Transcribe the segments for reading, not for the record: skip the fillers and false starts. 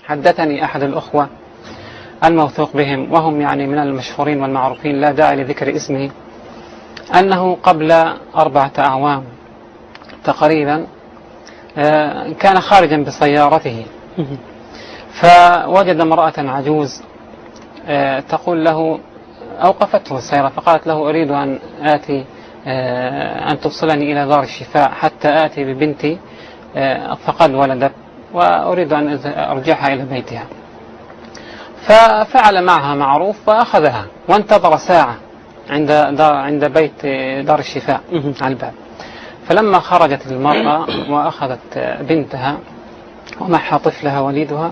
حدثني أحد الأخوة الموثوق بهم وهم يعني من المشهورين والمعروفين لا داعي لذكر اسمه، أنه قبل 4 أعوام تقريبا كان خارجا بسيارته، فوجد امرأة عجوز تقول له، أوقفته السيارة فقالت له: أريد أن آتي أن توصلني إلى دار الشفاء حتى آتي ببنتي فقد ولدت وأريد أن أرجعها إلى بيتها. ففعل معها معروف وأخذها وانتظر ساعة عند بيت دار الشفاء على الباب. فلما خرجت المرأة وأخذت بنتها ومعها طفلها وليدها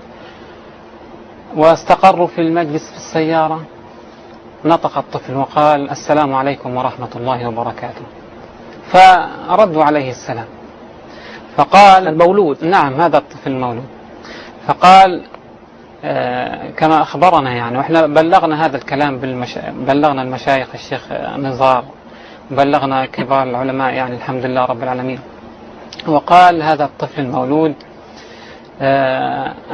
واستقروا في المجلس في السيارة، نطق الطفل وقال: السلام عليكم ورحمة الله وبركاته. فردوا عليه السلام. فقال: المولود؟ نعم، هذا الطفل المولود. فقال كما أخبرنا يعني، وإحنا بلغنا هذا الكلام بلغنا المشايخ الشيخ نزار، بلغنا كبار العلماء يعني الحمد لله رب العالمين. وقال: هذا الطفل المولود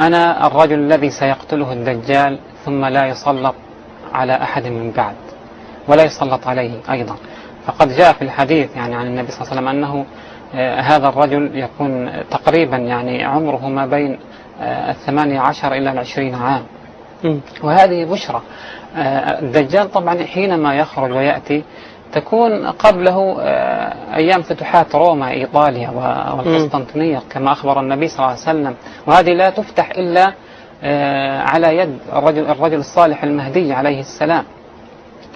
أنا الرجل الذي سيقتله الدجال ثم لا يسلط على أحد من بعد ولا يسلط عليه أيضا. فقد جاء في الحديث يعني عن النبي صلى الله عليه وسلم أنه هذا الرجل يكون تقريبا يعني عمره ما بين 18 إلى 20 عام، وهذه بشرى. الدجال طبعا حينما يخرج ويأتي تكون قبله أيام فتوحات روما إيطاليا والقسطنطينية كما أخبر النبي صلى الله عليه وسلم، وهذه لا تفتح إلا على يد الرجل الصالح المهدي عليه السلام،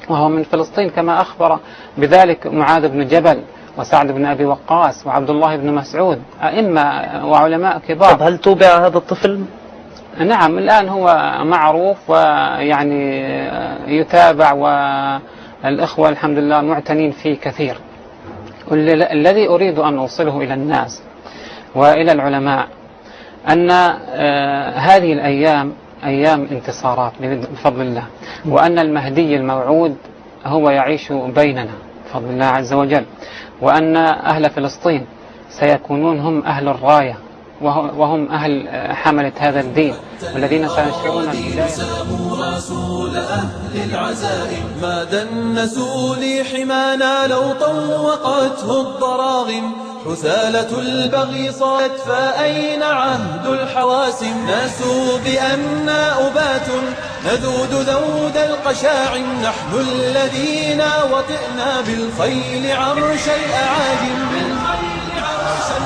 وهو من فلسطين كما أخبر بذلك معاذ بن جبل وسعد بن أبي وقاص وعبد الله بن مسعود، أئمة وعلماء كبار. طب هل توبع هذا الطفل؟ نعم، الآن هو معروف ويعني يتابع، والإخوة الحمد لله معتنين فيه كثير. الذي أريد أن أوصله إلى الناس وإلى العلماء أن هذه الأيام أيام انتصارات بفضل الله، وأن المهدي الموعود هو يعيش بيننا بفضل الله عز وجل، وأن أهل فلسطين سيكونون هم أهل الراية وهم أهل حملة هذا الدين والذين سينشرون الهداية. رسول أهل العزائم ما دنسوا لي حمانا لو طوقته الضراغم، حثالة البغي صارت فأين عهد الحواسم، ناسوا بأننا أبات نذود ذود القشاعم، نحن الذين وطئنا بالخيل عرش الأعاجم.